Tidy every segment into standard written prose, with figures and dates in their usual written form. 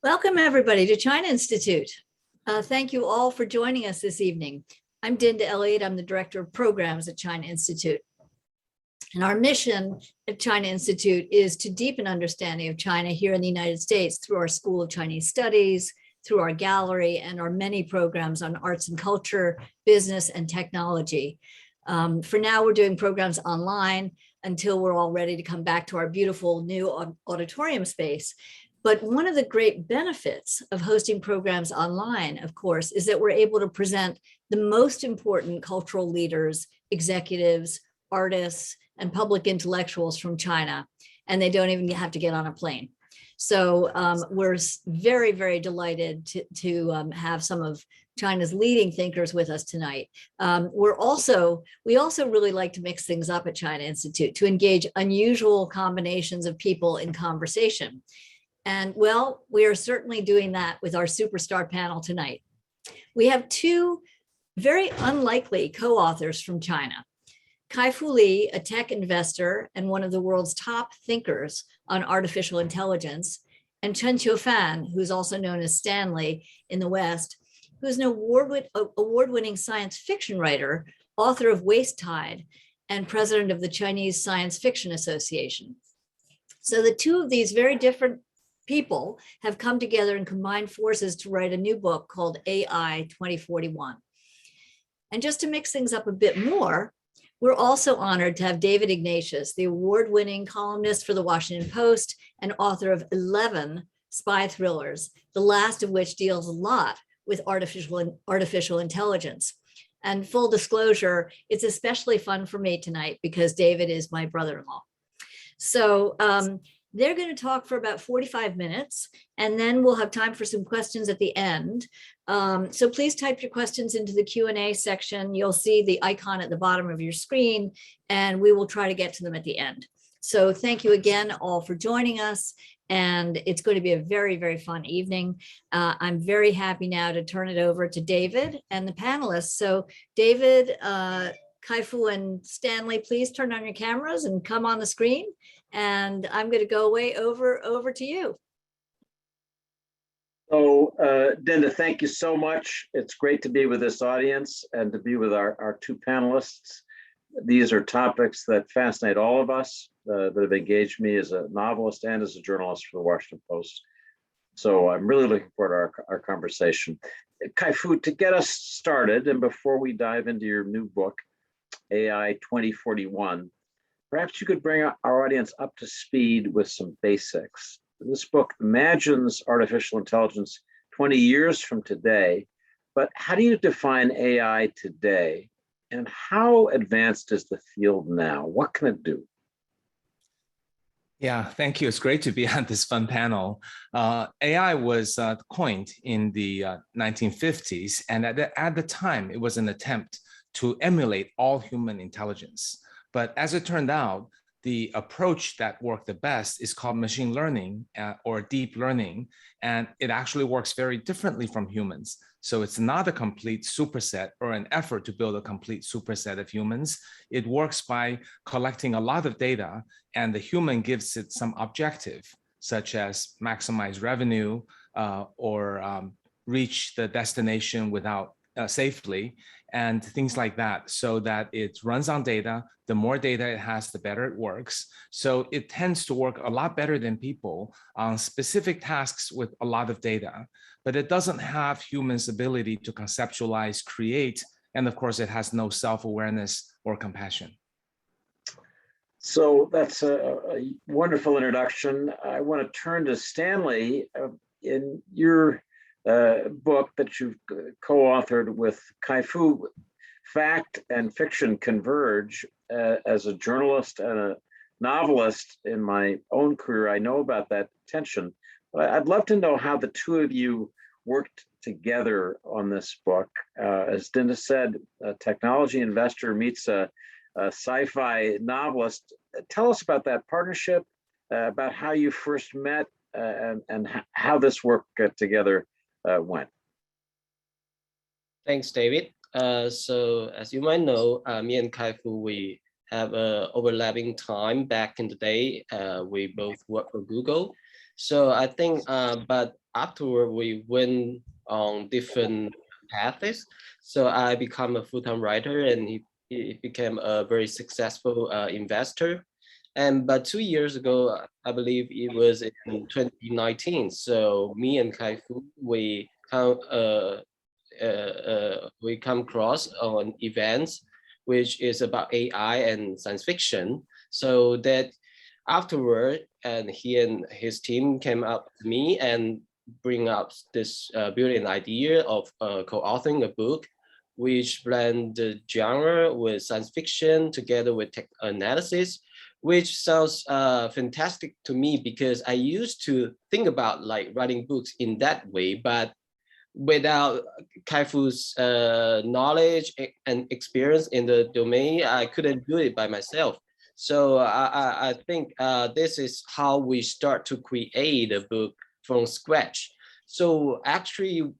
Welcome, everybody, to China Institute. Thank you all for joining us this evening. I'm Dinda Elliott. I'm the Director of Programs at China Institute. And our mission at China Institute is to deepen understanding of China here in the United States through our School of Chinese Studies, through our gallery, and our many programs on arts and culture, business, and technology. For now, we're doing programs online until we're all ready to come back to our beautiful new auditorium space. But one of the great benefits of hosting programs online, of course, is that we're able to present the most important cultural leaders, executives, artists, and public intellectuals from China, and they don't even have to get on a plane. So we're very, very delighted to have some of China's leading thinkers with us tonight. We also really like to mix things up at China Institute to engage unusual combinations of people in conversation. And well, we are certainly doing that with our superstar panel tonight. We have two very unlikely co-authors from China. Kai-Fu Lee, a tech investor and one of the world's top thinkers on artificial intelligence, and Chen Qiufan, who's also known as Stanley in the West, who's an award-winning science fiction writer, author of Waste Tide, and president of the Chinese Science Fiction Association. So the two of these very different people have come together and combined forces to write a new book called AI 2041. And just to mix things up a bit more, we're also honored to have David Ignatius, the award-winning columnist for the Washington Post and author of 11 spy thrillers, the last of which deals a lot with artificial intelligence. And full disclosure, it's especially fun for me tonight because David is my brother-in-law. So they're going to talk for about 45 minutes, and then we'll have time for some questions at the end. So please type your questions into the Q&A section. You'll see the icon at the bottom of your screen, and we will try to get to them at the end. So thank you again all for joining us, and it's going to be a very, very fun evening. I'm very happy now to turn it over to David and the panelists. So David, Kai-Fu, and Stanley, please turn on your cameras and come on the screen. And I'm going to go over to you. So, Dinda, thank you so much. It's great to be with this audience and to be with our two panelists. These are topics that fascinate all of us, that have engaged me as a novelist and as a journalist for the Washington Post. So I'm really looking forward to our conversation. Kai-Fu, to get us started, and before we dive into your new book, AI 2041, perhaps you could bring our audience up to speed with some basics. This book imagines artificial intelligence 20 years from today, but how do you define AI today? And how advanced is the field now? What can it do? Yeah, thank you. It's great to be on this fun panel. AI was coined in the 1950s, and at the time, it was an attempt to emulate all human intelligence. But as it turned out, the approach that worked the best is called machine learning or deep learning, and it actually works very differently from humans. So it's not a complete superset or an effort to build a complete superset of humans. It works by collecting a lot of data, and the human gives it some objective, such as maximize revenue or reach the destination without safely, and things like that, so that it runs on data. The more data it has, the better it works. So it tends to work a lot better than people on specific tasks with a lot of data, but it doesn't have humans' ability to conceptualize, create, and of course, it has no self-awareness or compassion. So that's a wonderful introduction. I want to turn to Stanley. In your book that you've co-authored with Kai-Fu, fact and fiction converge. As a journalist and a novelist in my own career, I know about that tension. But I'd love to know how the two of you worked together on this book. As Dinda said, a technology investor meets a sci-fi novelist. Tell us about that partnership, about how you first met, and how this work together went. Thanks, David. So as you might know, me and Kai-Fu, we have overlapping time back in the day. We both work for Google. So I think, but afterward, we went on different paths. So I become a full-time writer, and he became a very successful investor. And but 2 years ago, I believe it was in 2019. So me and Kai-Fu, we come across on events which is about AI and science fiction. So that afterward, and he and his team came up to me and bring up this brilliant idea of co-authoring a book which blend the genre with science fiction together with tech analysis, which sounds fantastic to me because I used to think about like writing books in that way, but without Kai-Fu's knowledge and experience in the domain, I couldn't do it by myself. So I think this is how we start to create a book from scratch. So actually,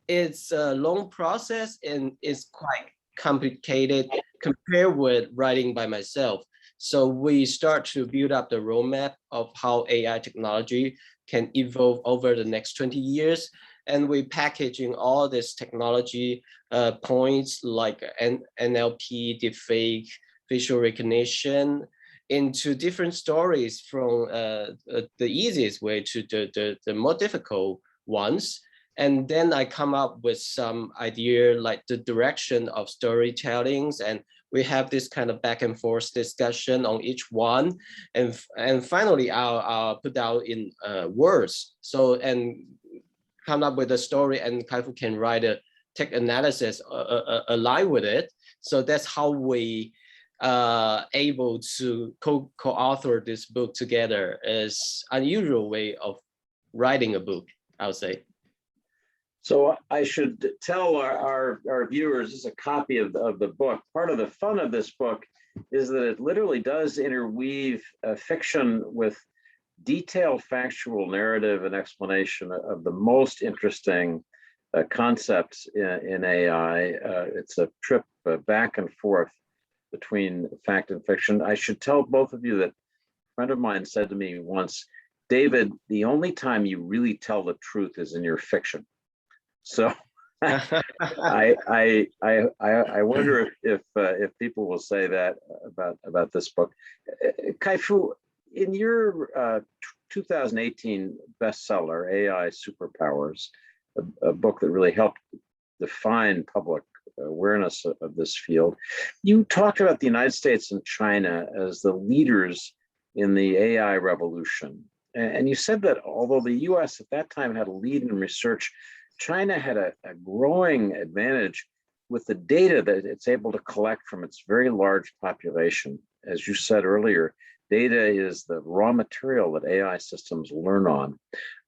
it's a long process and it's quite complicated compared with writing by myself. So we start to build up the roadmap of how AI technology can evolve over the next 20 years. And we packaging all this technology points like NLP, deepfake, facial recognition into different stories from the easiest way to the more difficult ones. And then I come up with some idea like the direction of storytellings, and we have this kind of back and forth discussion on each one. And finally, I'll put out in words. So, and come up with a story, and Kai-Fu can write a tech analysis align with it. So that's how we able to co-author this book together. Is unusual way of writing a book, I would say. So I should tell our viewers, this is a copy of the book. Part of the fun of this book is that it literally does interweave fiction with detailed factual narrative and explanation of the most interesting concepts in AI. It's a trip back and forth between fact and fiction. I should tell both of you that a friend of mine said to me once, David, the only time you really tell the truth is in your fiction. So I wonder if people will say that about this book. Kai-Fu, in your 2018 bestseller, AI Superpowers, a book that really helped define public awareness of this field, you talked about the United States and China as the leaders in the AI revolution. And you said that although the US at that time had a lead in research, China had a growing advantage with the data that it's able to collect from its very large population. As you said earlier, data is the raw material that AI systems learn on.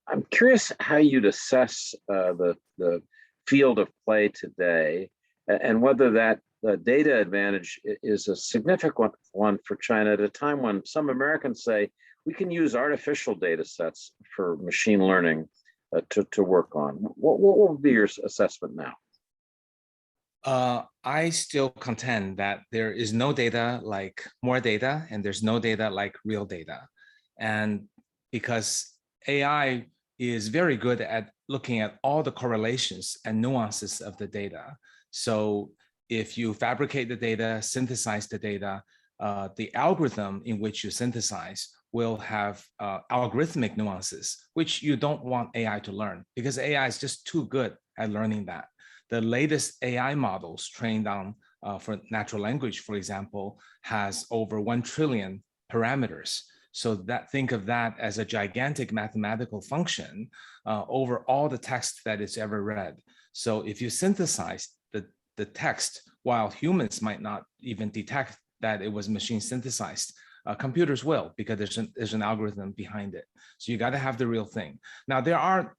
I'm curious how you'd assess the field of play today and whether that data advantage is a significant one for China at a time when some Americans say we can use artificial data sets for machine learning to work on. What would be your assessment now? I still contend that there is no data like more data, and there's no data like real data. And because AI is very good at looking at all the correlations and nuances of the data. So if you fabricate the data, synthesize the data, the algorithm in which you synthesize will have algorithmic nuances, which you don't want AI to learn because AI is just too good at learning that. The latest AI models trained on for natural language, for example, has over 1 trillion parameters. So that think of that as a gigantic mathematical function over all the text that it's ever read. So if you synthesize the text, while humans might not even detect that it was machine synthesized, computers will, because there's an algorithm behind it. So you got to have the real thing. Now there are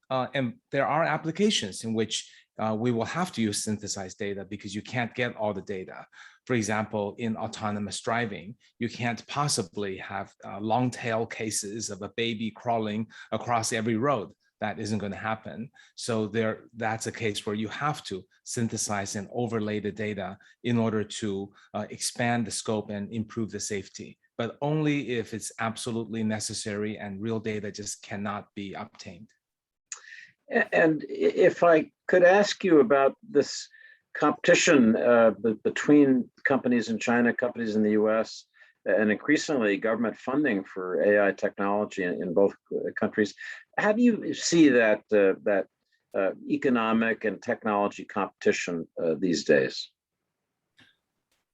applications in which we will have to use synthesized data because you can't get all the data. For example, in autonomous driving, you can't possibly have long tail cases of a baby crawling across every road. That isn't going to happen. So that's a case where you have to synthesize and overlay the data in order to expand the scope and improve the safety, but only if it's absolutely necessary and real data just cannot be obtained. And if I could ask you about this competition between companies in China, companies in the US, and increasingly government funding for AI technology in both countries, how do you see that economic and technology competition these days?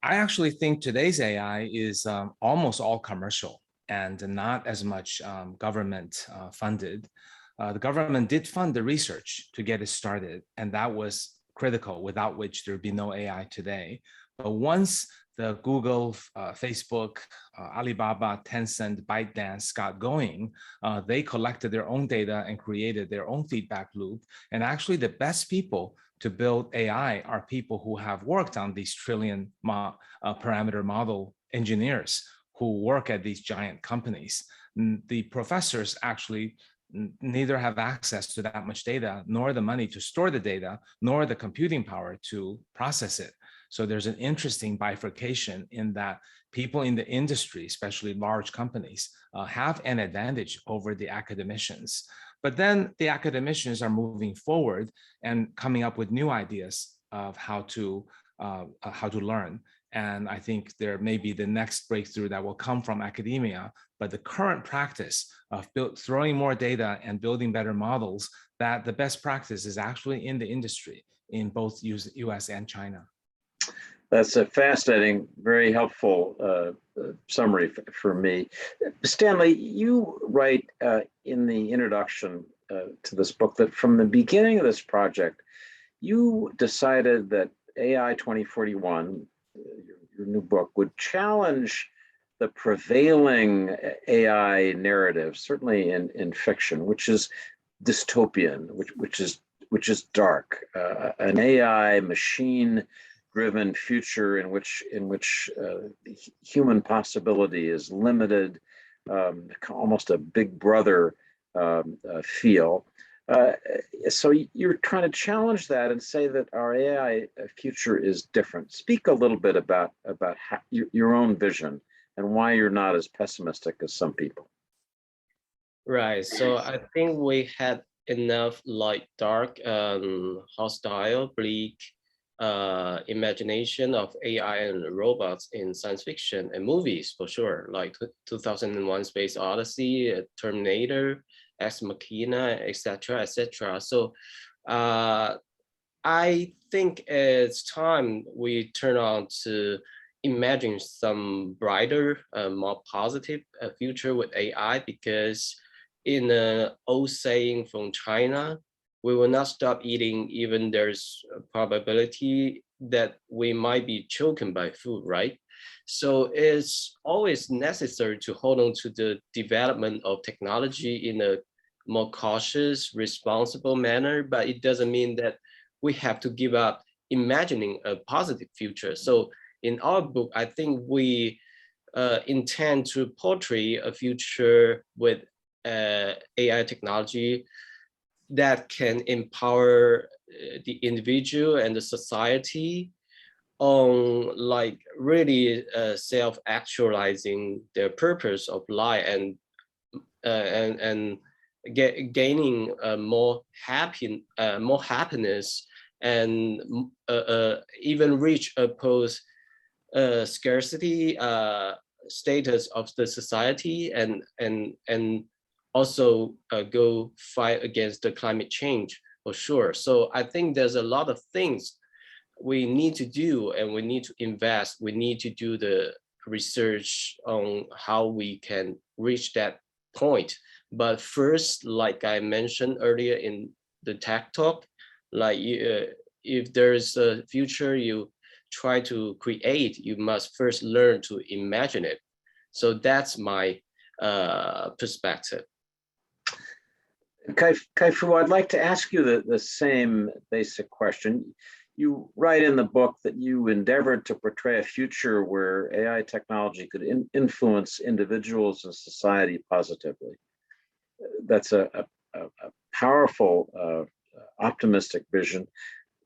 I actually think today's AI is almost all commercial and not as much government funded. The government did fund the research to get it started, and that was critical, without which there'd be no AI today. But once the Google, Facebook, Alibaba, Tencent, ByteDance got going, they collected their own data and created their own feedback loop. And actually the best people to build AI are people who have worked on these trillion parameter model engineers who work at these giant companies. The professors actually neither have access to that much data, nor the money to store the data, nor the computing power to process it. So there's an interesting bifurcation in that people in the industry, especially large companies, have an advantage over the academicians. But then the academicians are moving forward and coming up with new ideas of how to learn. And I think there may be the next breakthrough that will come from academia, but the current practice of throwing more data and building better models, that the best practice is actually in the industry in both US and China. That's a fascinating, very helpful summary for me. Stanley, you write in the introduction to this book that from the beginning of this project, you decided that AI 2041, your new book, would challenge the prevailing AI narrative, certainly in fiction, which is dystopian, which is dark, an AI machine-driven future in which human possibility is limited, almost a Big Brother feel. So you're trying to challenge that and say that our AI future is different. Speak a little bit about how, your own vision and why you're not as pessimistic as some people. Right. So I think we had enough like dark, hostile, bleak imagination of AI and robots in science fiction and movies for sure, like 2001 Space Odyssey, Terminator, Ex Machina, etc., etc. So I think it's time we turn on to imagine some brighter, more positive future with AI, because in an old saying from China, we will not stop eating even there's a probability that we might be choken by food, right? So it's always necessary to hold on to the development of technology in a more cautious, responsible manner, but it doesn't mean that we have to give up imagining a positive future. So in our book, I think we intend to portray a future with AI technology that can empower the individual and the society on like really self-actualizing their purpose of life and gaining more happiness and even reach a post scarcity status of the society and also go fight against the climate change for sure. So I think there's a lot of things we need to do, and we need to invest. We need to do the research on how we can reach that point. But first, like I mentioned earlier in the tech talk, like if there's a future you try to create, you must first learn to imagine it. So that's my perspective. Kai-Fu, I'd like to ask you the same basic question. You write in the book that you endeavored to portray a future where AI technology could influence individuals and society positively. That's a powerful, optimistic vision.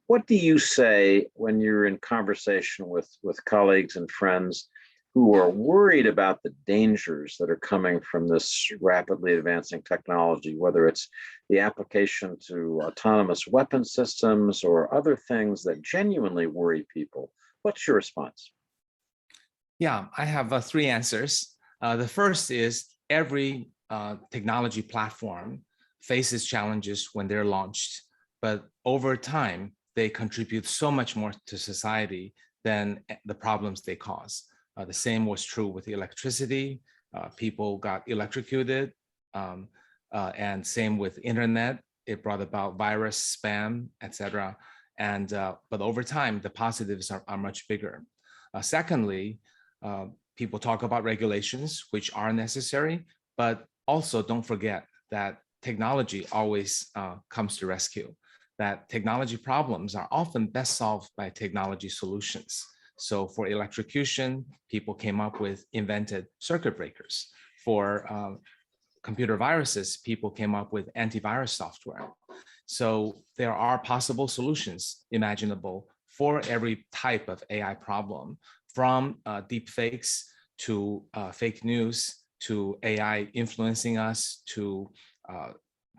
What do you say when you're in conversation with colleagues and friends who are worried about the dangers that are coming from this rapidly advancing technology, whether it's the application to autonomous weapon systems or other things that genuinely worry people. What's your response? Yeah, I have three answers. The first is every technology platform faces challenges when they're launched, but over time, they contribute so much more to society than the problems they cause. The same was true with electricity. People got electrocuted, and same with internet. It brought about virus, spam, etc. And but over time, the positives are much bigger. Secondly, people talk about regulations, which are necessary, but also don't forget that technology always comes to rescue, that technology problems are often best solved by technology solutions. So for electrocution, people came up with invented circuit breakers. For computer viruses, people came up with antivirus software. So there are possible solutions imaginable for every type of AI problem, from deep fakes to fake news, to AI influencing us, to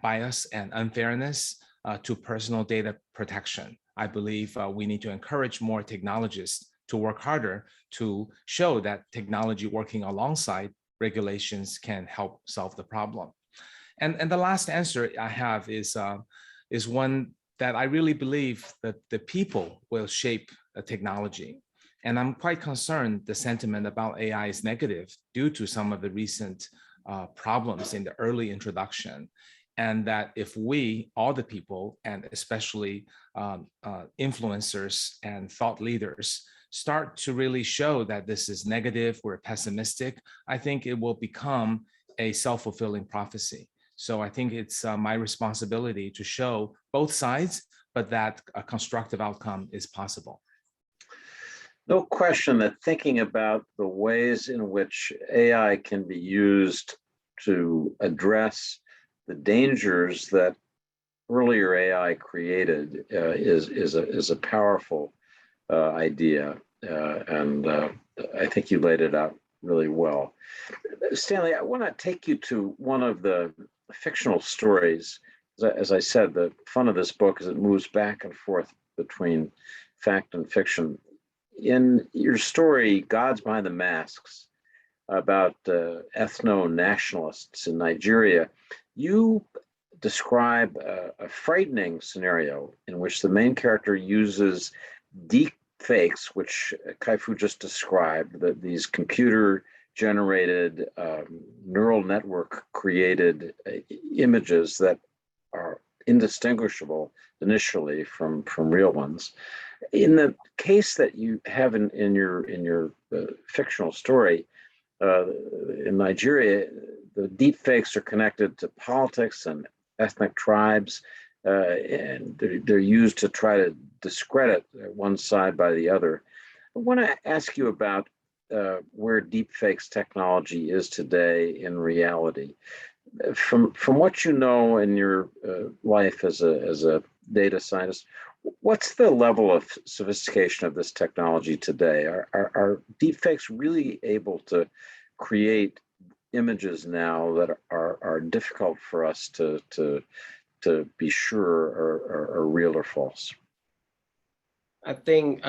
bias and unfairness, to personal data protection. I believe we need to encourage more technologists to work harder to show that technology working alongside regulations can help solve the problem. And the last answer I have is one that I really believe that the people will shape the technology. And I'm quite concerned the sentiment about AI is negative due to some of the recent problems in the early introduction. And that if we, all the people, and especially influencers and thought leaders, start to really show that this is negative, we're pessimistic, I think it will become a self-fulfilling prophecy. So I think it's my responsibility to show both sides, but that a constructive outcome is possible. No question that thinking about the ways in which AI can be used to address the dangers that earlier AI created is a powerful idea, and I think you laid it out really well. Stanley, I want to take you to one of the fictional stories. As I said, the fun of this book is it moves back and forth between fact and fiction. In your story, Gods Behind the Masks, about ethno-nationalists in Nigeria, you describe a frightening scenario in which the main character uses deep fakes, which Kai-Fu just described, these computer-generated, neural network created images that are indistinguishable initially from real ones. In the case that you have in your fictional story, in Nigeria, the deep fakes are connected to politics and ethnic tribes, and they're used to try to discredit one side by the other. I want to ask you about where deepfakes technology is today in reality. From what you know in your life as a data scientist, what's the level of sophistication of this technology today? Are deepfakes really able to create images now that are difficult for us to be sure are real or false? I think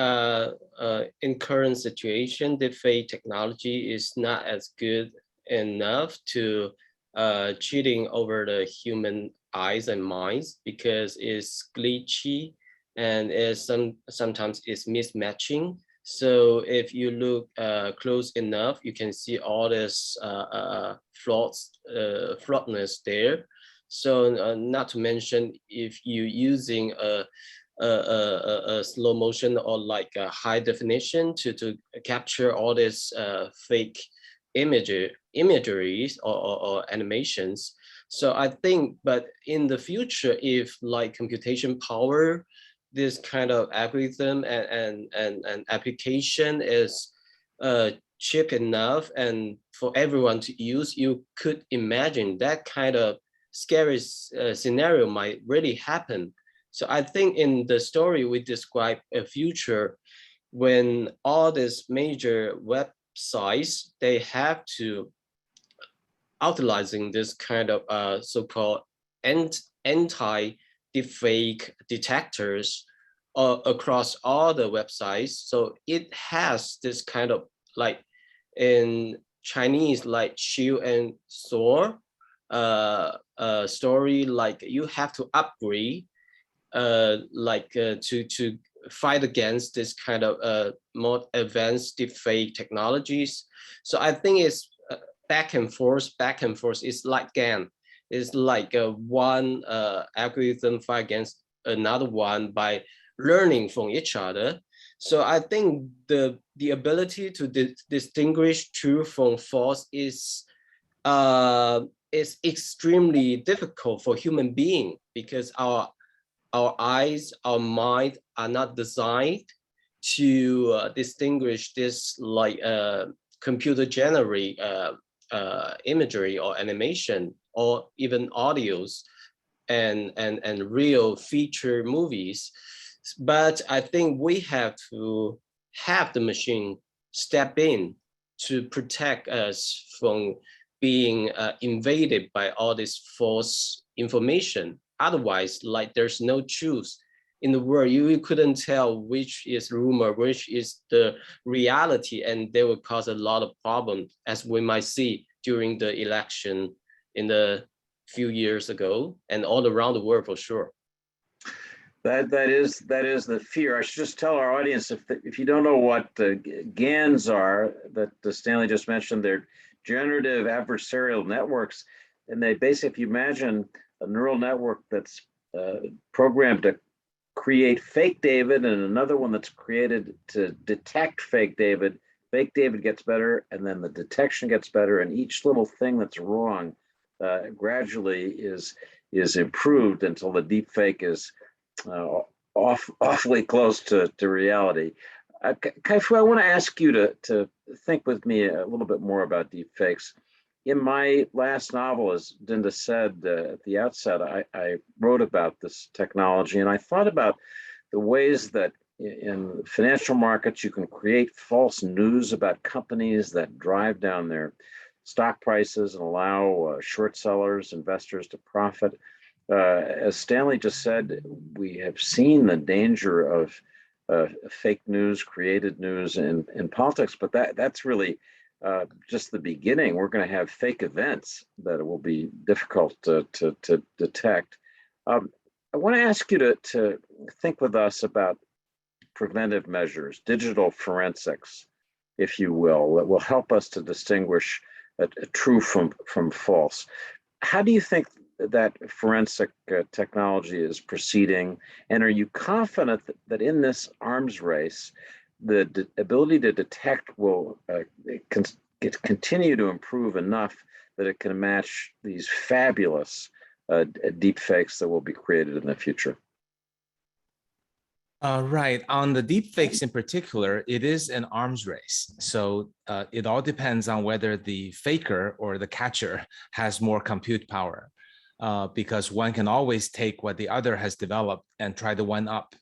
in current situation, deepfake technology is not as good enough to cheating over the human eyes and minds, because it's glitchy and sometimes it's mismatching. So if you look close enough, you can see all this fraudness there. So not to mention, if you're using a slow motion or like a high definition to capture all this fake imageries or animations. So I think, but in the future, if like computation power, this kind of algorithm and application is cheap enough and for everyone to use, you could imagine that kind of scary scenario might really happen. So I think in the story, we describe a future when all these major web websites, they have to utilizing this kind of so-called anti-deepfake detectors across all the websites. So it has this kind of, like in Chinese, like shield and sword story, like you have to upgrade to fight against this kind of more advanced deepfake technologies. So I think it's back and forth. It's like GAN. It's like one algorithm fight against another one by learning from each other. So I think the ability to distinguish true from false is extremely difficult for human being, because our eyes, our mind are not designed to distinguish this like computer generate imagery or animation or even audios and real feature movies. But I think we have to have the machine step in to protect us from being invaded by all this false information. Otherwise, like there's no truth in the world. You couldn't tell which is rumor, which is the reality, and they will cause a lot of problems, as we might see during the election in the few years ago and all around the world for sure. That is the fear. I should just tell our audience, if you don't know what GANs are, that Stanley just mentioned, they're generative adversarial networks, and they basically, if you imagine a neural network that's programmed to create fake David and another one that's created to detect fake David gets better, and then the detection gets better, and each little thing that's wrong gradually is improved until the deep fake is awfully close to reality. Kai-Fu, I want to ask you to think with me a little bit more about deep fakes. In my last novel, as Dinda said at the outset, I wrote about this technology, and I thought about the ways that in financial markets you can create false news about companies that drive down their stock prices and allow short sellers, investors to profit. As Stanley just said, we have seen the danger of fake news, created news in politics, but that's really just the beginning. We're going to have fake events that will be difficult to detect. I want to ask you to think with us about preventive measures, digital forensics, if you will, that will help us to distinguish a true from false. How do you think that forensic technology is proceeding? And are you confident that in this arms race, the ability to detect will continue to improve enough that it can match these fabulous deep fakes that will be created in the future? Right. On the deep fakes in particular, it is an arms race. So it all depends on whether the faker or the catcher has more compute power, because one can always take what the other has developed and try to one up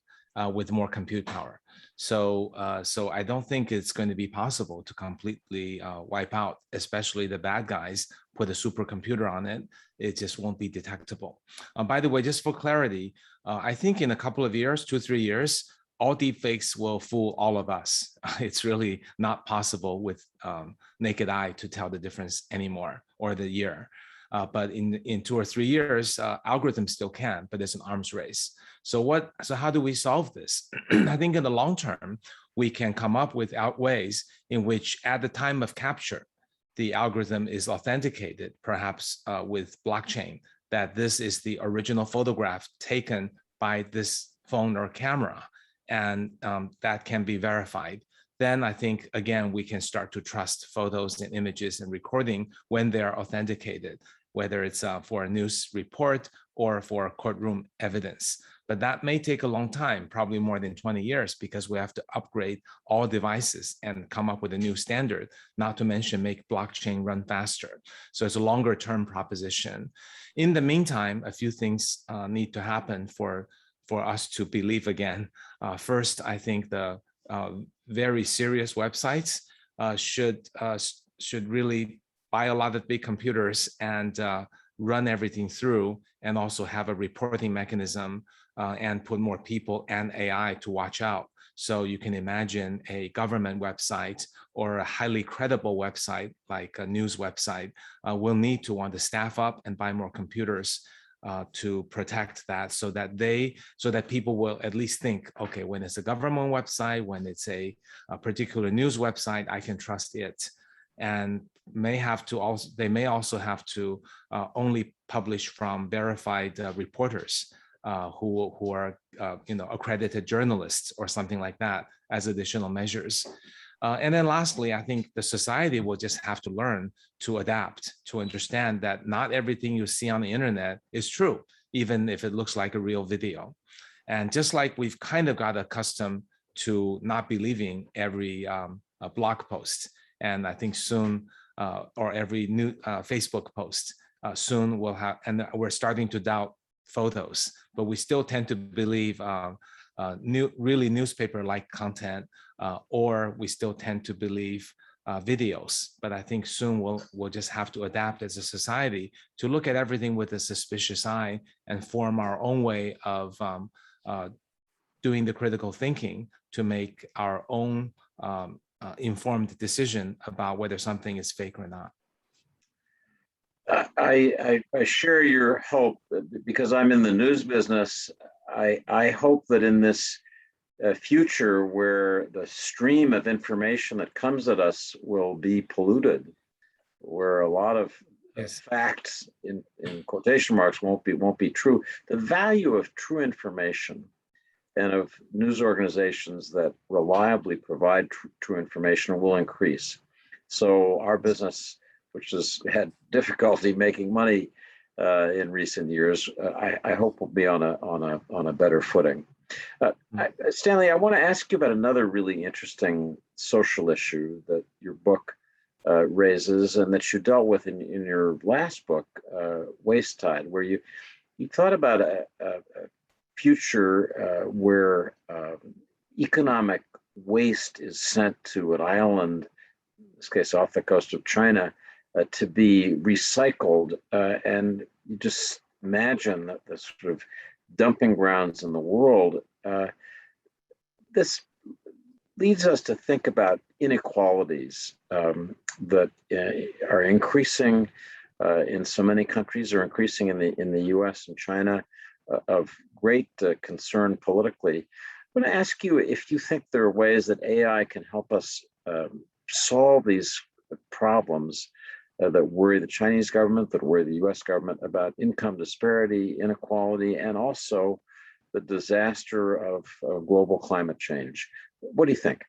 with more compute power. So I don't think it's going to be possible to completely wipe out, especially the bad guys, put a supercomputer on it. It just won't be detectable. By the way, just for clarity, I think in a couple of years, 2-3 years, all deepfakes will fool all of us. It's really not possible with naked eye to tell the difference anymore, or the year. But in 2 or 3 years, algorithms still can, but it's an arms race. So how do we solve this? I think in the long term, we can come up with ways in which at the time of capture, the algorithm is authenticated, perhaps with blockchain, that this is the original photograph taken by this phone or camera, and that can be verified. Then I think, again, we can start to trust photos and images and recording when they're authenticated, whether it's for a news report or for courtroom evidence. But that may take a long time, probably more than 20 years, because we have to upgrade all devices and come up with a new standard, not to mention make blockchain run faster. So it's a longer term proposition. In the meantime, a few things need to happen for us to believe again. First, I think the very serious websites should really buy a lot of big computers and run everything through, and also have a reporting mechanism and put more people and AI to watch out. So you can imagine a government website or a highly credible website like a news website will need to want to staff up and buy more computers to protect that, so that people will at least think, okay, when it's a government website, when it's a particular news website, I can trust it. And they may also have to only publish from verified reporters who are accredited journalists or something like that as additional measures. And then lastly, I think the society will just have to learn to adapt, to understand that not everything you see on the internet is true, even if it looks like a real video. And just like we've kind of got accustomed to not believing every blog post, and I think soon, or every new Facebook post, soon we'll have, and we're starting to doubt photos, but we still tend to believe really newspaper-like content, or we still tend to believe videos. But I think soon we'll just have to adapt as a society to look at everything with a suspicious eye and form our own way of doing the critical thinking to make our own informed decision about whether something is fake or not. I share your hope, because I'm in the news business. I hope that in this future where the stream of information that comes at us will be polluted, where a lot of facts in quotation marks won't be true, the value of true information and of news organizations that reliably provide true information will increase. So our business, which has had difficulty making money in recent years, I hope will be on a better footing. Stanley, I want to ask you about another really interesting social issue that your book raises, and that you dealt with in your last book, Waste Tide, where you thought about a future where economic waste is sent to an island, in this case off the coast of China, to be recycled. And you just imagine that the sort of dumping grounds in the world. This leads us to think about inequalities that are increasing in so many countries, are increasing in the US and China, of great concern politically. I want to ask you if you think there are ways that AI can help us solve these problems that worry the Chinese government, that worry the US government, about income disparity, inequality, and also the disaster of global climate change. What do you think?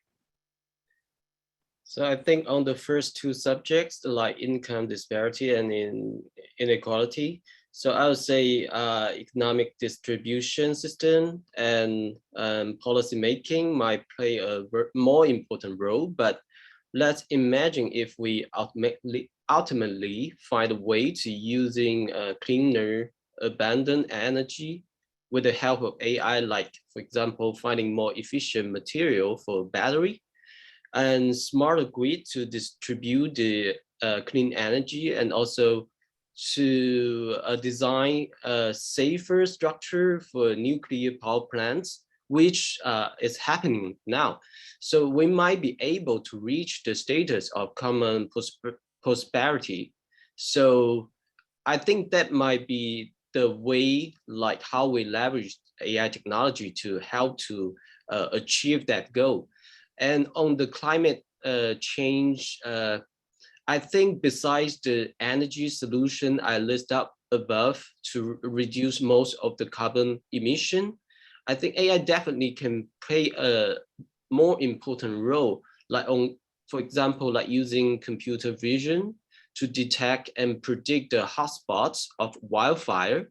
So I think on the first two subjects, like income disparity and inequality, so I would say economic distribution system and policy making might play a more important role. But let's imagine if we ultimately find a way to using cleaner, abundant energy with the help of AI, like, for example, finding more efficient material for battery and smarter grid to distribute the clean energy, and also to design a safer structure for nuclear power plants, which is happening now. So we might be able to reach the status of common prosperity. So I think that might be the way, like how we leverage AI technology to help to achieve that goal. And on the climate change, I think besides the energy solution I list up above to reduce most of the carbon emission, I think AI definitely can play a more important role, like for example, like using computer vision to detect and predict the hotspots of wildfire,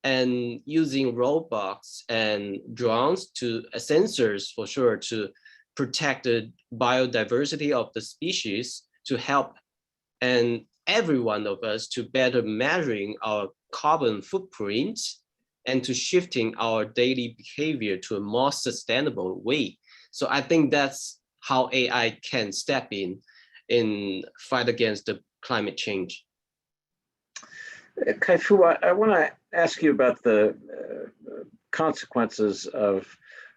and using robots and drones to sensors for sure to protect the biodiversity of the species, to help and every one of us to better measuring our carbon footprint and to shifting our daily behavior to a more sustainable way. So I think that's how AI can step in fight against the climate change. Kai-Fu, I want to ask you about the consequences of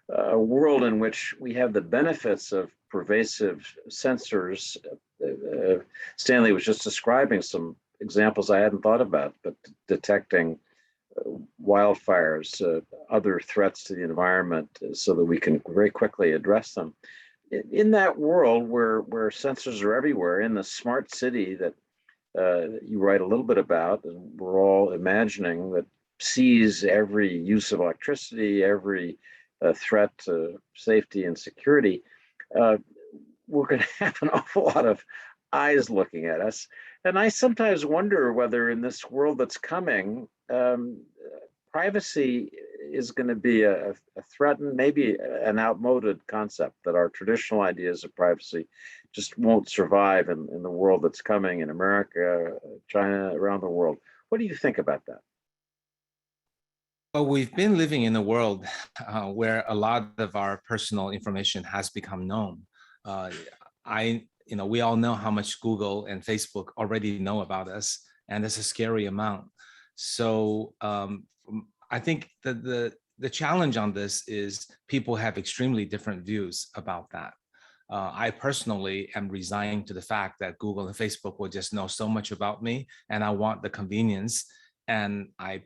a world in which we have the benefits of pervasive sensors. Stanley was just describing some examples I hadn't thought about, but detecting wildfires, other threats to the environment, so that we can very quickly address them. In that world where sensors are everywhere, in the smart city that you write a little bit about, and we're all imagining, that sees every use of electricity, every threat to safety and security, we're going to have an awful lot of eyes looking at us. And I sometimes wonder whether in this world that's coming, privacy is going to be a threatened, maybe an outmoded concept, that our traditional ideas of privacy just won't survive in the world that's coming, in America, China, around the world. What do you think about that? Well, we've been living in a world where a lot of our personal information has become known. We all know how much Google and Facebook already know about us, and it's a scary amount. So I think that the challenge on this is people have extremely different views about that. I personally am resigned to the fact that Google and Facebook will just know so much about me, and I want the convenience, and I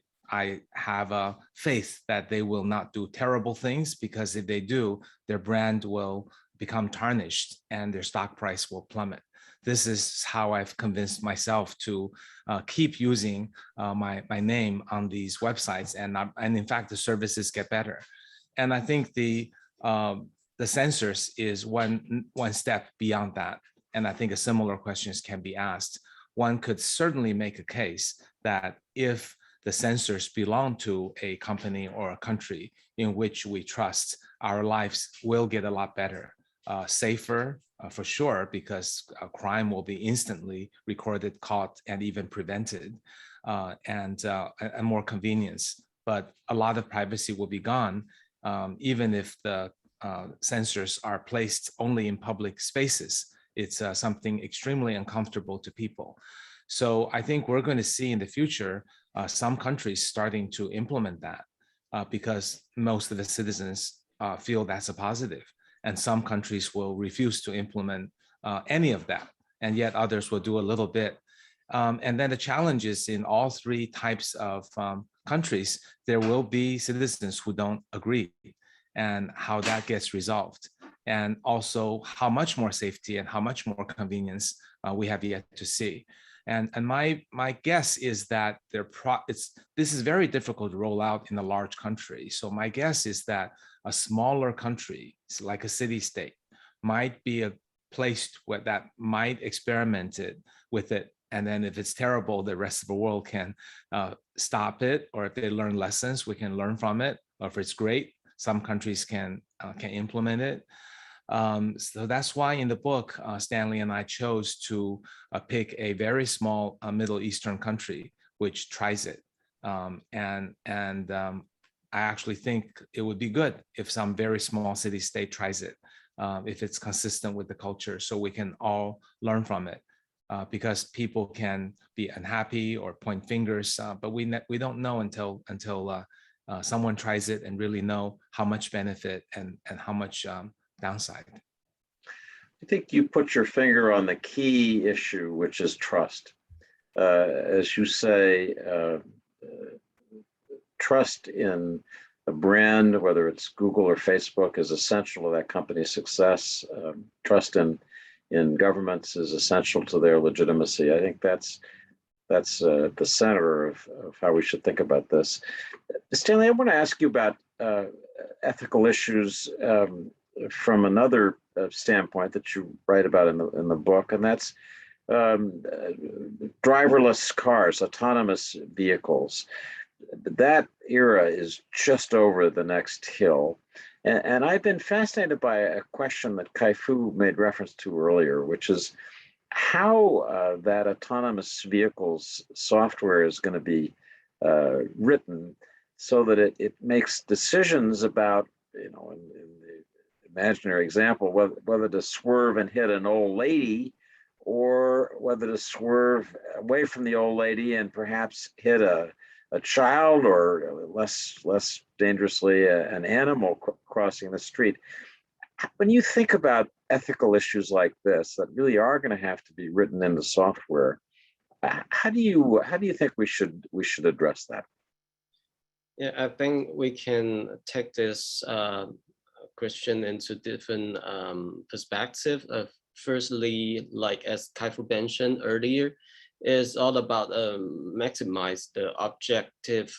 have a faith that they will not do terrible things, because if they do, their brand will become tarnished and their stock price will plummet. This is how I've convinced myself to keep using my name on these websites, and in fact the services get better. And I think the sensors is one step beyond that, and I think a similar questions can be asked. One could certainly make a case that if the sensors belong to a company or a country in which we trust, our lives will get a lot better, safer for sure, because crime will be instantly recorded, caught, and even prevented, and more convenience. But a lot of privacy will be gone, even if the sensors are placed only in public spaces. It's something extremely uncomfortable to people. So I think we're going to see in the future some countries starting to implement that because most of the citizens feel that's a positive. And some countries will refuse to implement any of that, and yet others will do a little bit. And then the challenge is, in all three types of countries, there will be citizens who don't agree, and how that gets resolved. And also how much more safety and how much more convenience we have yet to see. And my guess is that this is very difficult to roll out in a large country. So my guess is that a smaller country, like a city-state, might be a place where that might experiment with it. And then if it's terrible, the rest of the world can stop it, or if they learn lessons, we can learn from it. Or if it's great, some countries can implement it. So that's why in the book, Stanley and I chose to pick a very small Middle Eastern country which tries it. I actually think it would be good if some very small city-state tries it, if it's consistent with the culture, so we can all learn from it. Because people can be unhappy or point fingers, but we don't know until someone tries it and really know how much benefit and how much downside. I think you put your finger on the key issue, which is trust. As you say, trust in a brand, whether it's Google or Facebook, is essential to that company's success. Trust in governments is essential to their legitimacy. I think that's the center of how we should think about this. Stanley, I want to ask you about ethical issues from another standpoint that you write about in the book, and that's driverless cars, autonomous vehicles. That era is just over the next hill. And I've been fascinated by a question that Kai-Fu made reference to earlier, which is how that autonomous vehicles software is going to be written so that it makes decisions about, in the imaginary example, whether to swerve and hit an old lady or whether to swerve away from the old lady and perhaps hit a child, or less dangerously an animal crossing the street. When you think about ethical issues like this that really are going to have to be written into software, how do you think we should address that? Yeah, I think we can take this question into different perspectives. Firstly, like as Kai-Fu mentioned earlier, is all about maximize the objective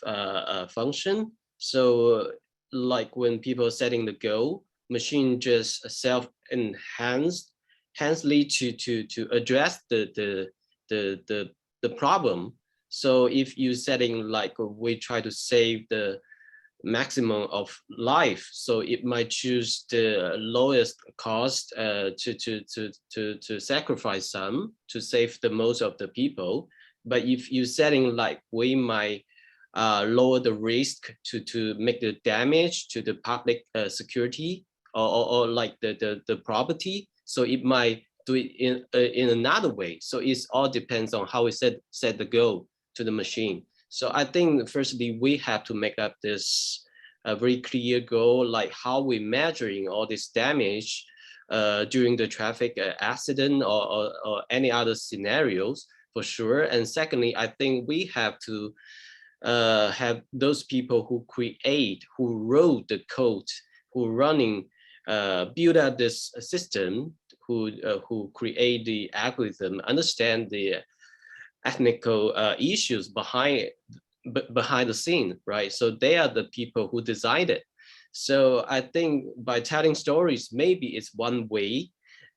function. So like when people are setting the goal, machine just self-enhanced, hence lead to address the problem. So if you setting like we try to save the maximum of life, so it might choose the lowest cost to sacrifice some to save the most of the people. But if you setting like we might lower the risk to make the damage to the public security or like the property, so it might do it in another way. So it's all depends on how we set the goal to the machine. So I think firstly we have to make up this very clear goal, like how we measuring all this damage during the traffic accident or any other scenarios for sure. And secondly, I think we have to have those people who wrote the code, who running, build up this system, who create the algorithm, understand the technical issues behind the scene, right? So they are the people who decided. So I think by telling stories, maybe it's one way,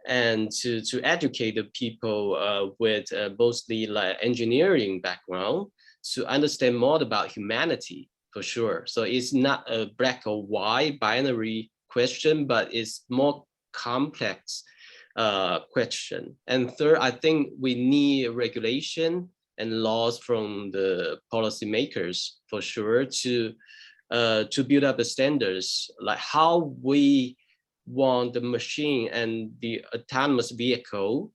and to educate the people with mostly like engineering background to understand more about humanity for sure. So it's not a black or white binary question, but it's more complex question. And third, I think we need regulation and laws from the policymakers for sure to build up the standards, like how we want the machine and the autonomous vehicle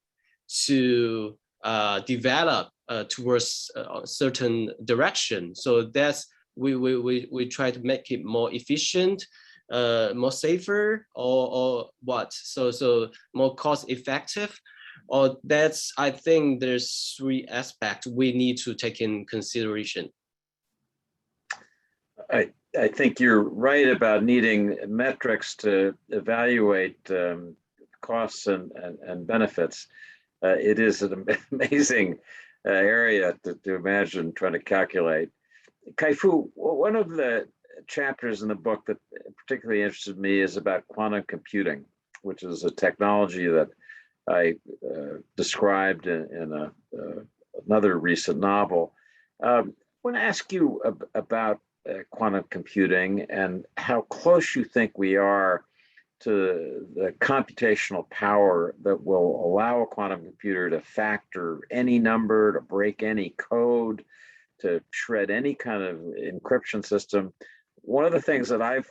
to develop towards a certain direction. So that's we try to make it more efficient, more safer, or what? So more cost effective. Or that's, I think there's three aspects we need to take in consideration. I think you're right about needing metrics to evaluate costs and benefits. It is an amazing area to imagine trying to calculate. Kai-Fu, one of the chapters in the book that particularly interested me is about quantum computing, which is a technology that I described in another recent novel. I want to ask you about quantum computing and how close you think we are to the computational power that will allow a quantum computer to factor any number, to break any code, to shred any kind of encryption system. One of the things that I've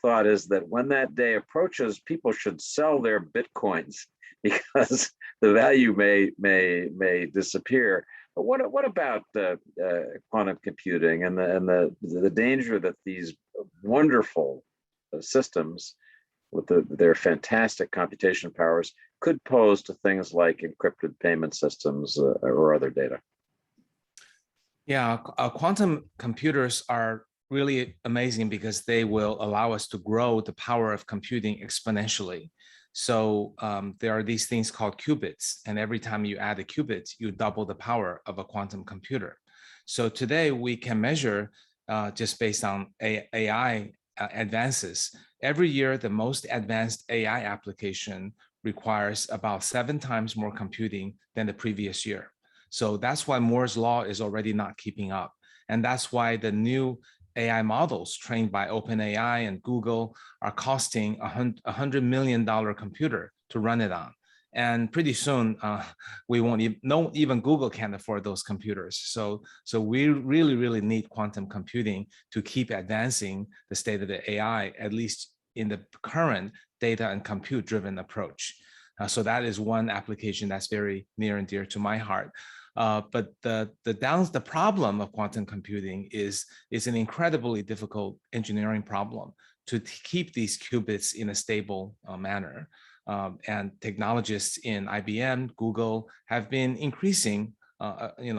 thought is that when that day approaches, people should sell their Bitcoins because the value may disappear. But what about quantum computing and the danger that these wonderful systems with their fantastic computation powers could pose to things like encrypted payment systems or other data? Yeah, quantum computers are really amazing because they will allow us to grow the power of computing exponentially. So there are these things called qubits, and every time you add a qubit, you double the power of a quantum computer. So today we can measure just based on AI advances. Every year, the most advanced AI application requires about 7 times more computing than the previous year. So that's why Moore's law is already not keeping up. And that's why the new AI models trained by OpenAI and Google are costing $100 million computer to run it on. And pretty soon, we won't even Google can't afford those computers. So we really need quantum computing to keep advancing the state of the AI, at least in the current data and compute driven approach. So that is one application that's very near and dear to my heart. But the problem of quantum computing is an incredibly difficult engineering problem to keep these qubits in a stable manner. And technologists in IBM, Google have been increasing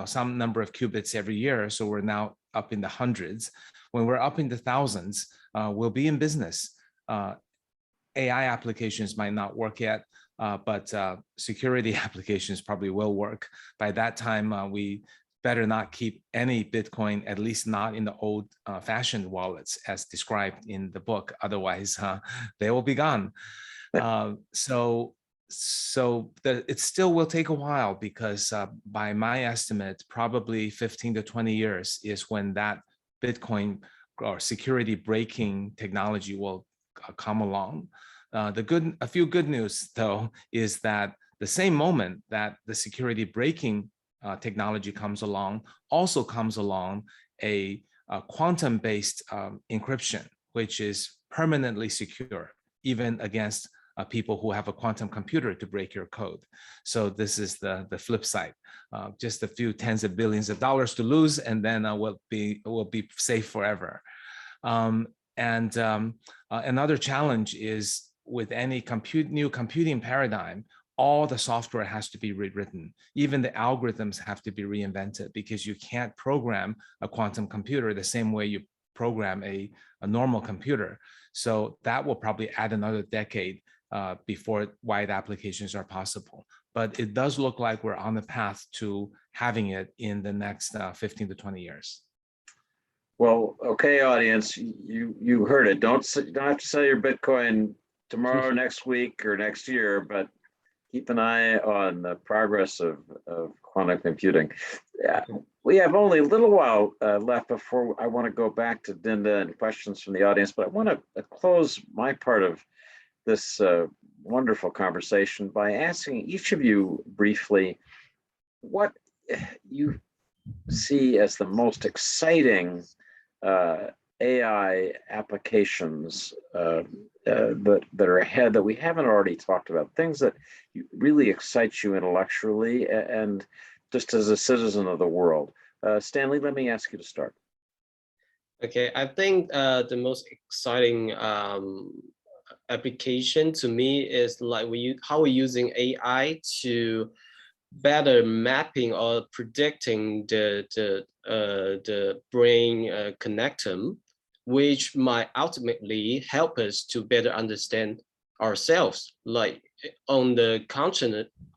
some number of qubits every year. So we're now up in the hundreds. When we're up in the thousands, we'll be in business. AI applications might not work yet, but security applications probably will work. By that time, we better not keep any Bitcoin, at least not in the old fashioned wallets as described in the book. Otherwise, they will be gone. It still will take a while because by my estimate, probably 15 to 20 years is when that Bitcoin or security breaking technology will come along. A few good news though is that the same moment that the security breaking technology comes along, also comes along a quantum-based encryption, which is permanently secure, even against people who have a quantum computer to break your code. So this is the flip side. Just a few tens of billions of dollars to lose, and then we'll be safe forever. Another challenge is with any new computing paradigm, all the software has to be rewritten. Even the algorithms have to be reinvented because you can't program a quantum computer the same way you program a normal computer. So that will probably add another decade before wide applications are possible. But it does look like we're on the path to having it in the next 15 to 20 years. Well, okay, audience, you heard it. Don't have to sell your Bitcoin tomorrow, next week, or next year, but keep an eye on the progress of quantum computing. Yeah, we have only a little while left before I want to go back to Dinda and questions from the audience, but I want to close my part of this wonderful conversation by asking each of you briefly what you see as the most exciting AI applications that are ahead that we haven't already talked about, things that really excite you intellectually and just as a citizen of the world. Stanley, let me ask you to start. Okay, I think the most exciting application to me is like how we're using AI to better mapping or predicting the brain connectum, which might ultimately help us to better understand ourselves, like on the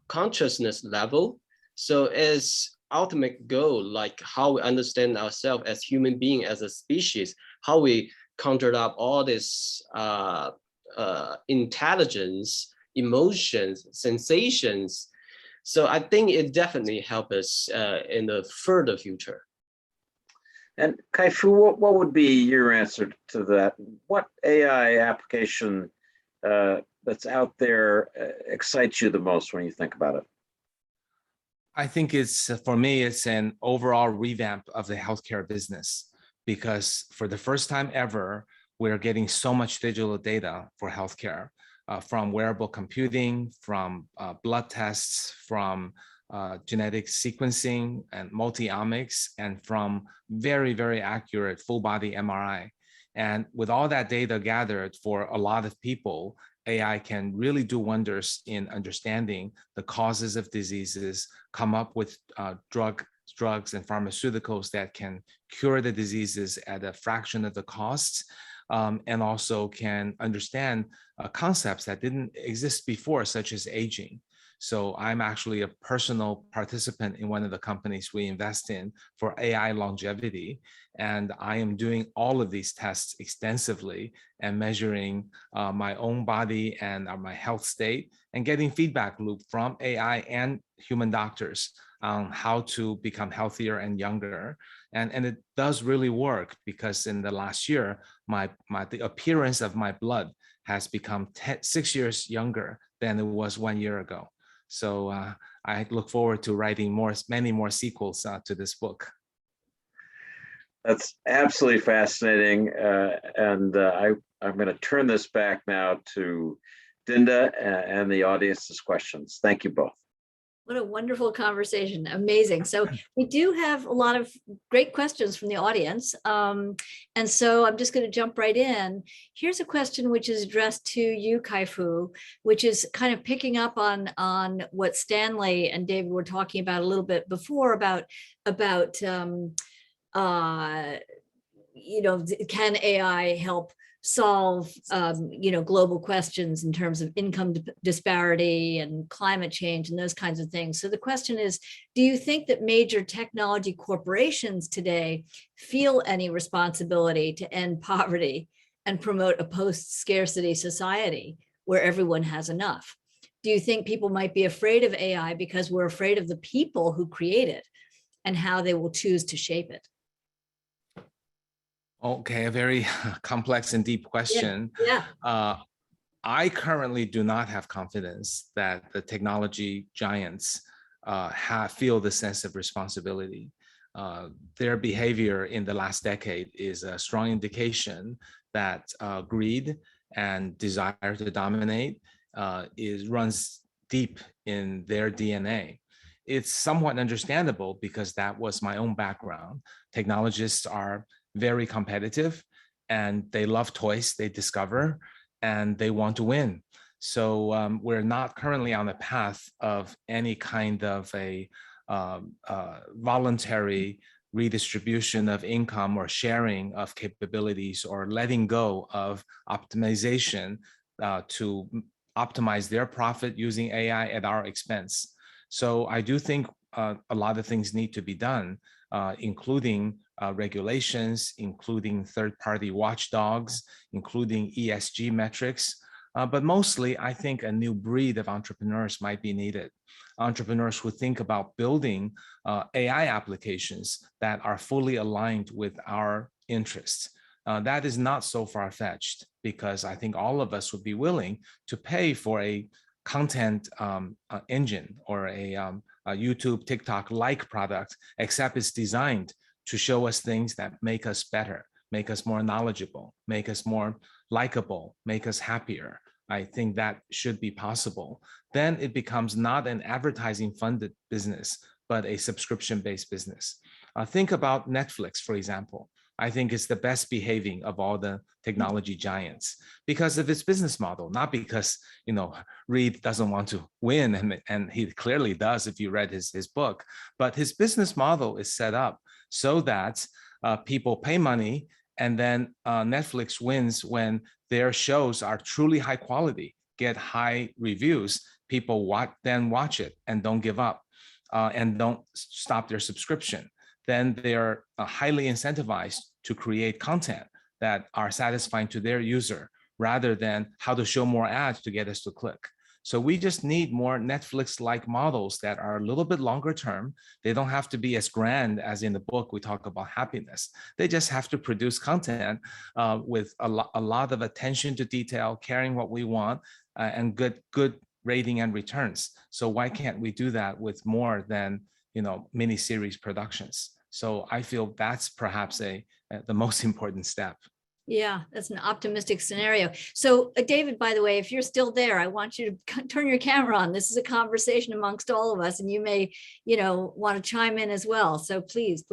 consciousness level. So as ultimate goal, like how we understand ourselves as human being, as a species, how we conjured up all this intelligence, emotions, sensations. So I think it definitely helps us in the further future. And Kai-Fu, what would be your answer to that? What AI application that's out there excites you the most when you think about it? I think for me, it's an overall revamp of the healthcare business, because for the first time ever, we're getting so much digital data for healthcare, from wearable computing, from blood tests, from genetic sequencing and multi-omics, and from very, very accurate full body MRI. And with all that data gathered for a lot of people, AI can really do wonders in understanding the causes of diseases, come up with drugs and pharmaceuticals that can cure the diseases at a fraction of the cost, and also can understand concepts that didn't exist before, such as aging. So I'm actually a personal participant in one of the companies we invest in for AI longevity. And I am doing all of these tests extensively and measuring my own body and my health state, and getting feedback loop from AI and human doctors on how to become healthier and younger. And it does really work, because in the last year, the appearance of my blood has become 6 years younger than it was 1 year ago. So I look forward to writing many more sequels to this book. That's absolutely fascinating. I'm going to turn this back now to Dinda and the audience's questions. Thank you both. What a wonderful conversation. Amazing. So we do have a lot of great questions from the audience. And so I'm just going to jump right in. Here's a question which is addressed to you, Kai-Fu, which is kind of picking up on what Stanley and David were talking about a little bit before about can AI help solve global questions in terms of income disparity and climate change and those kinds of things. So the question is, do you think that major technology corporations today feel any responsibility to end poverty and promote a post-scarcity society where everyone has enough? Do you think people might be afraid of AI because we're afraid of the people who create it and how they will choose to shape it? Okay, a very complex and deep question. Yeah. I currently do not have confidence that the technology giants feel the sense of responsibility. Their behavior in the last decade is a strong indication that greed and desire to dominate runs deep in their DNA. It's somewhat understandable because that was my own background. Technologists are very competitive and they love toys they discover and they want to win. So we're not currently on the path of any kind of a voluntary redistribution of income or sharing of capabilities or letting go of optimization to optimize their profit using AI at our expense. So I do think a lot of things need to be done, including regulations, including third-party watchdogs, including ESG metrics. But mostly, I think a new breed of entrepreneurs might be needed. Entrepreneurs who think about building AI applications that are fully aligned with our interests. That is not so far-fetched because I think all of us would be willing to pay for a content engine or a YouTube, TikTok-like product, except it's designed to show us things that make us better, make us more knowledgeable, make us more likable, make us happier. I think that should be possible. Then it becomes not an advertising-funded business, but a subscription-based business. Think about Netflix, for example. I think it's the best behaving of all the technology giants because of its business model, not because, Reed doesn't want to win, and he clearly does if you read his book, but his business model is set up so that people pay money and then Netflix wins when their shows are truly high quality, get high reviews, people then watch it and don't give up and don't stop their subscription. Then they're highly incentivized to create content that are satisfying to their user rather than how to show more ads to get us to click. So we just need more Netflix-like models that are a little bit longer term. They don't have to be as grand as in the book we talk about happiness. They just have to produce content with a lot of attention to detail, caring what we want, and good rating and returns. So why can't we do that with more than mini-series productions? So I feel that's perhaps the most important step. Yeah, that's an optimistic scenario. So David, by the way, if you're still there, I want you to turn your camera on. This is a conversation amongst all of us, and you may, want to chime in as well. So please.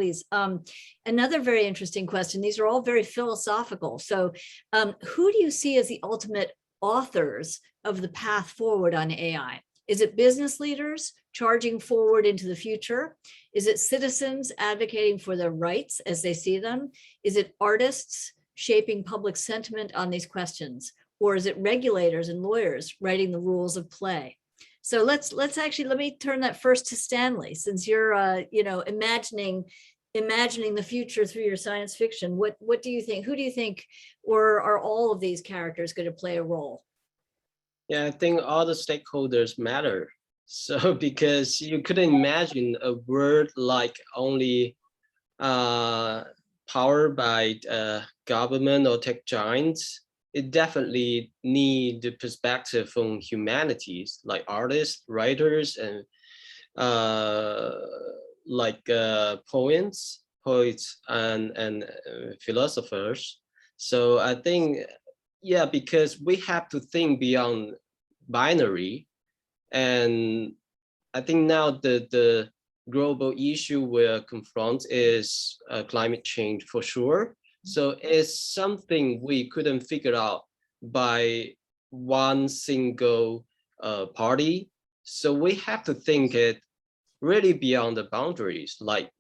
Another very interesting question. These are all very philosophical. So who do you see as the ultimate authors of the path forward on AI? Is it business leaders charging forward into the future? Is it citizens advocating for their rights as they see them? Is it artists shaping public sentiment on these questions? Or is it regulators and lawyers writing the rules of play? So let me turn that first to Stanley, since you're imagining the future through your science fiction. What do you think? Who do you think, or are all of these characters going to play a role? Yeah, I think all the stakeholders matter. So because you couldn't imagine a world like only powered by government or tech giants. It definitely need the perspective from humanities, like artists, writers, and poets. poets and philosophers. So I think, yeah, because we have to think beyond binary. And I think now the global issue we're confront is climate change for sure. So it's something we couldn't figure out by one single party. So we have to think it really beyond the boundaries. Like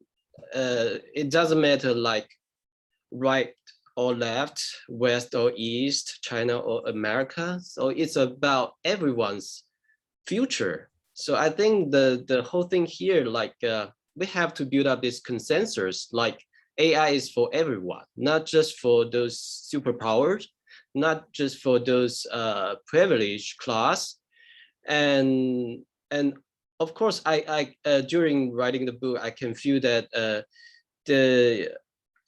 it doesn't matter like right or left, west or east, China or America. So it's about everyone's future. So I think the whole thing here, like we have to build up this consensus, like AI is for everyone, not just for those superpowers, not just for those privileged class. And of course, I during writing the book, I can feel that the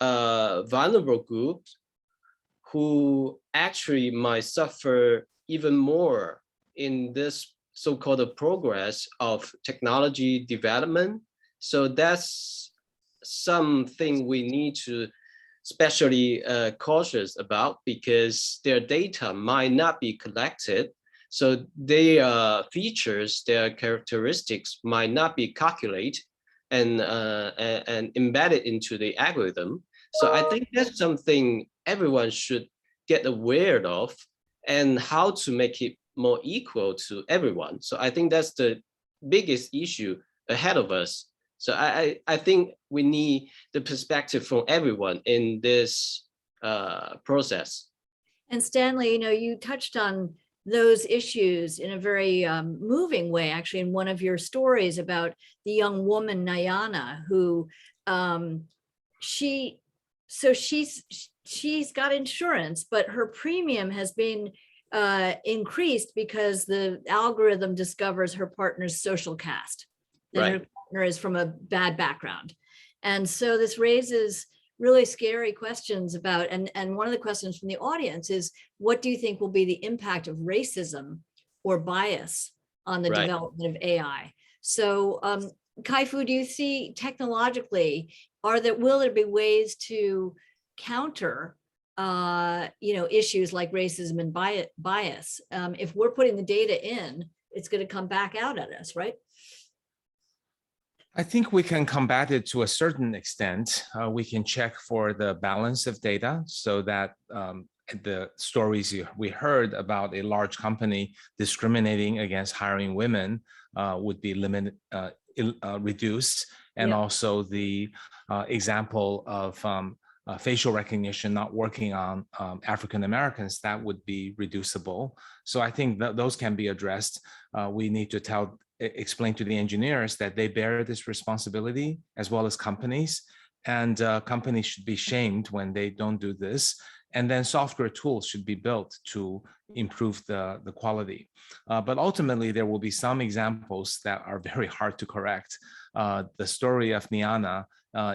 vulnerable groups who actually might suffer even more in this so-called progress of technology development. So that's something we need to especially cautious about, because their data might not be collected. So their features, their characteristics might not be calculated and embedded into the algorithm. So I think that's something everyone should get aware of, and how to make it more equal to everyone. So I think that's the biggest issue ahead of us. So I think we need the perspective from everyone in this process. And Stanley, you touched on those issues in a very moving way, actually, in one of your stories about the young woman, Nayana, who she's got insurance, but her premium has been increased because the algorithm discovers her partner's social caste, that Right. her partner is from a bad background. And so this raises really scary questions about, and one of the questions from the audience is, what do you think will be the impact of racism or bias on the Right. development of AI? So Kai-Fu, do you see technologically, will there be ways to counter issues like racism and bias? If we're putting the data in, it's going to come back out at us, right? I think we can combat it to a certain extent. We can check for the balance of data so that the stories we heard about a large company discriminating against hiring women would be reduced. And also the example of facial recognition not working on African Americans, that would be reducible. So I think that those can be addressed. We need to explain to the engineers that they bear this responsibility, as well as companies, and companies should be shamed when they don't do this. And then software tools should be built to improve the quality. But ultimately, there will be some examples that are very hard to correct. The story of Niana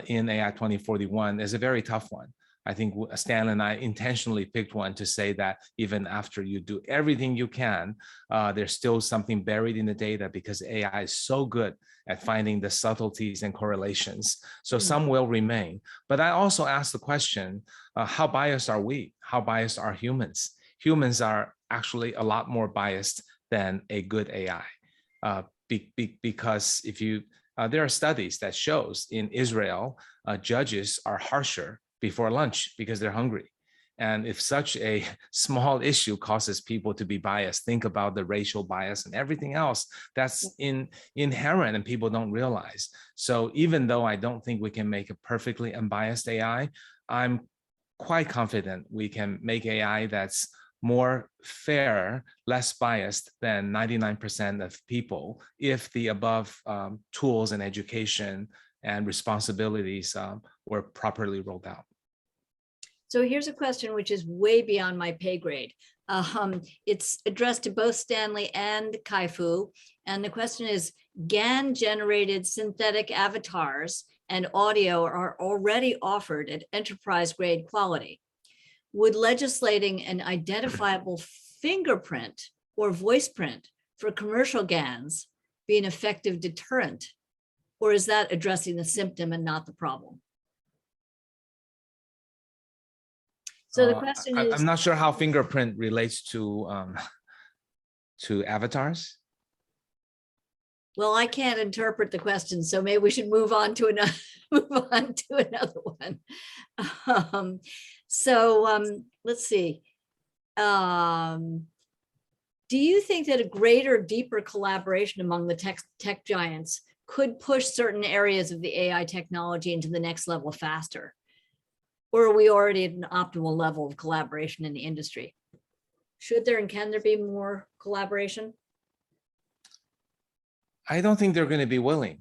in AI 2041 is a very tough one. I think Stan and I intentionally picked one to say that even after you do everything you can, there's still something buried in the data, because AI is so good at finding the subtleties and correlations. So some will remain. But I also asked the question, how biased are we? How biased are humans? Humans are actually a lot more biased than a good AI. Because if you, there are studies that shows in Israel, judges are harsher before lunch because they're hungry. And if such a small issue causes people to be biased, think about the racial bias and everything else that's inherent and people don't realize. So even though I don't think we can make a perfectly unbiased AI, I'm quite confident we can make AI that's more fair, less biased than 99% of people if the above tools and education and responsibilities were properly rolled out. So here's a question which is way beyond my pay grade. It's addressed to both Stanley and Kai-Fu. And the question is, GAN-generated synthetic avatars and audio are already offered at enterprise-grade quality. Would legislating an identifiable fingerprint or voice print for commercial GANs be an effective deterrent? Or is that addressing the symptom and not the problem? So the question is, I'm not sure how fingerprint relates to avatars. well, I can't interpret the question, so maybe we should move on to another one. Let's see. Do you think that a greater, deeper collaboration among the tech giants could push certain areas of the AI technology into the next level faster? Or are we already at an optimal level of collaboration in the industry? Should there and can there be more collaboration? I don't think they're going to be willing.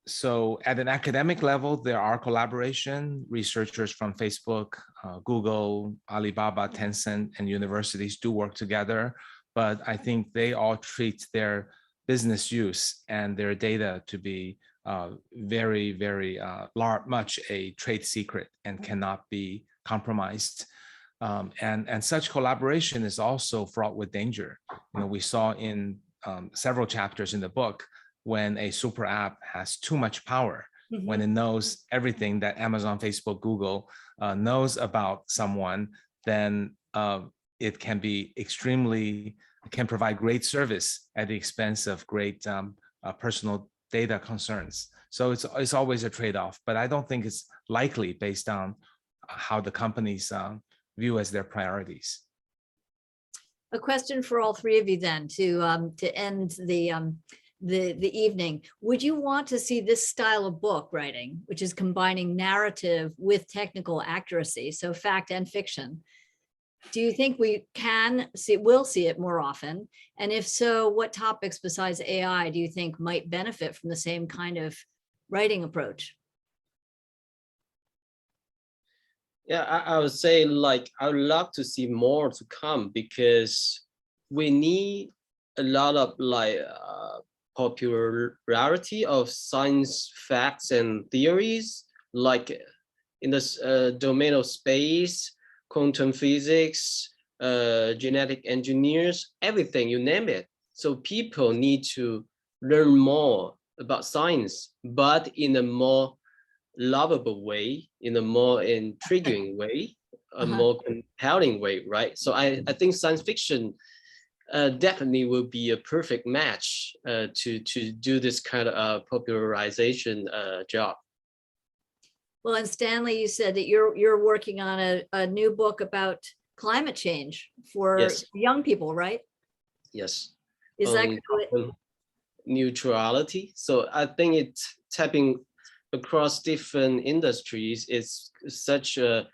So at an academic level, there are collaboration. Researchers from Facebook, Google, Alibaba, Tencent, and universities do work together. But I think they all treat their business use and their data to be very, very much a trade secret and cannot be compromised. And such collaboration is also fraught with danger. We saw in several chapters in the book, when a super app has too much power, when it knows everything that Amazon, Facebook, Google knows about someone, then it can be can provide great service at the expense of great personal data concerns. So it's always a trade-off, but I don't think it's likely based on how the companies view as their priorities. A question for all three of you then to end the evening. Would you want to see this style of book writing, which is combining narrative with technical accuracy, so fact and fiction? Do you think we will see it more often? And if so, what topics besides AI do you think might benefit from the same kind of writing approach? Yeah, I would say, like, I would love to see more to come, because we need a lot of popularity of science facts and theories, like in this domain of space, quantum physics, genetic engineers, everything, you name it. So people need to learn more about science, but in a more lovable way, in a more intriguing way, a more compelling way, right? So I think science fiction definitely will be a perfect match to do this kind of popularization job. Well, and Stanley, you said that you're working on a new book about climate change for young people, right? Yes. Is that neutrality? So I think it's tapping across different industries. It's such a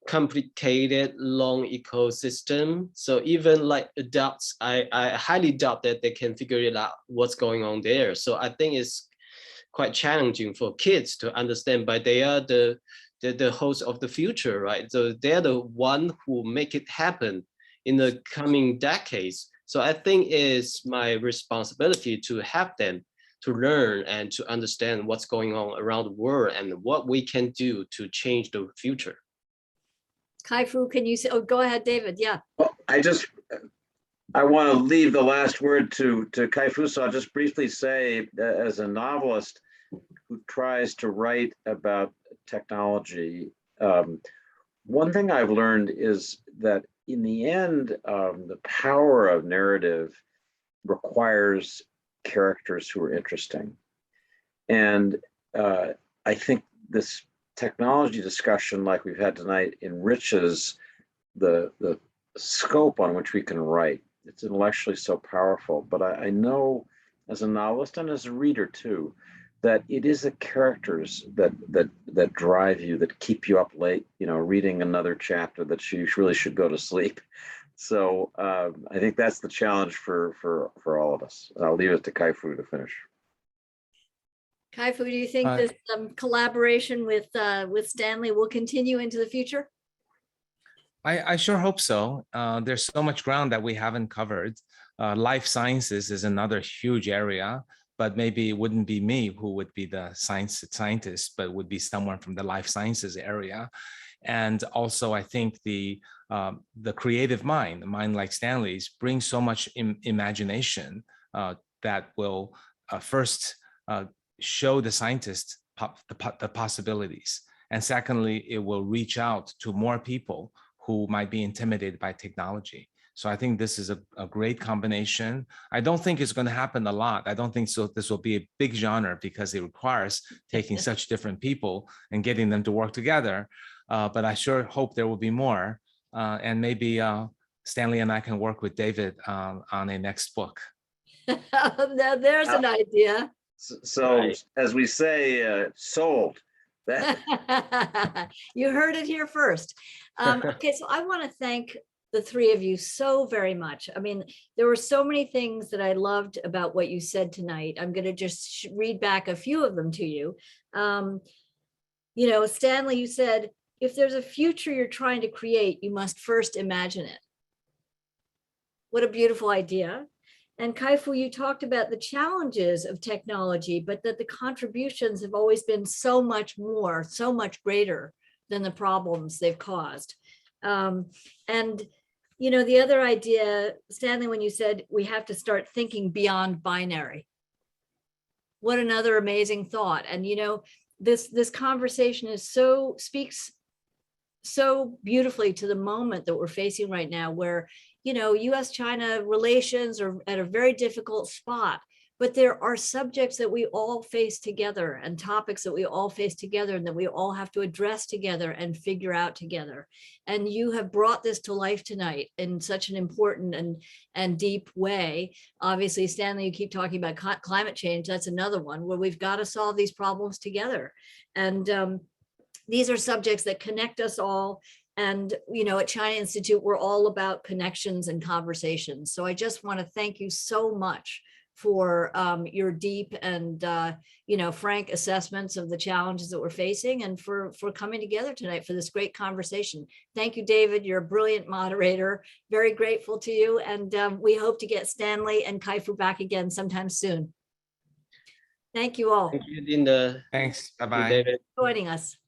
complicated, long ecosystem. So even like adults, I highly doubt that they can figure it out what's going on there. So I think it's quite challenging for kids to understand, but they are the host of the future, right? So they're the one who make it happen in the coming decades. So I think it's my responsibility to help them to learn and to understand what's going on around the world and what we can do to change the future. Kai-Fu, can you say, oh, go ahead, David, yeah. Well, I want to leave the last word to Kai-Fu, so I'll just briefly say, as a novelist who tries to write about technology, one thing I've learned is that in the end, the power of narrative requires characters who are interesting. And I think this technology discussion like we've had tonight enriches the scope on which we can write. It's intellectually so powerful, but I know as a novelist and as a reader too, that it is the characters that drive you, that keep you up late, reading another chapter that you really should go to sleep. So I think that's the challenge for all of us. I'll leave it to Kai-Fu to finish. Kai-Fu, do you think this collaboration with Stanley will continue into the future? I sure hope so. There's so much ground that we haven't covered. Life sciences is another huge area, but maybe it wouldn't be me who would be the scientist, but would be someone from the life sciences area. And also, I think the creative mind, a mind like Stanley's, brings so much imagination that will first show the scientists the possibilities. And secondly, it will reach out to more people who might be intimidated by technology. So I think this is a great combination. I don't think it's going to happen a lot. I don't think so. This will be a big genre because it requires taking such different people and getting them to work together. But I sure hope there will be more. And maybe Stanley and I can work with David on a next book. Now there's an idea. So Right. as we say, sold. That, You heard it here first. Okay, so I want to thank the three of you so very much. I mean, there were so many things that I loved about what you said tonight. I'm going to just read back a few of them to you. You know, Stanley, you said, if there's a future you're trying to create, you must first imagine it. What a beautiful idea. And Kai-Fu, you talked about the challenges of technology, but that the contributions have always been so much more, so much greater than the problems they've caused. And, you know, the other idea, Stanley, when you said we have to start thinking beyond binary. What another amazing thought. And, you know, this conversation is speaks so beautifully to the moment that we're facing right now, where, you know, US-China relations are at a very difficult spot, but there are subjects that we all face together and topics that we all face together and that we all have to address together and figure out together. And you have brought this to life tonight in such an important and deep way. Obviously, Stanley, you keep talking about climate change. That's another one where we've got to solve these problems together. And these are subjects that connect us all. And, you know, at China Institute, we're all about connections and conversations. So I just want to thank you so much for your deep and, you know, frank assessments of the challenges that we're facing, and for coming together tonight for this great conversation. Thank you, David. You're a brilliant moderator. Very grateful to you. And we hope to get Stanley and Kai-Fu back again sometime soon. Thank you all Thank you, Linda. Thanks. Thank you, Bye-bye. David. for joining us.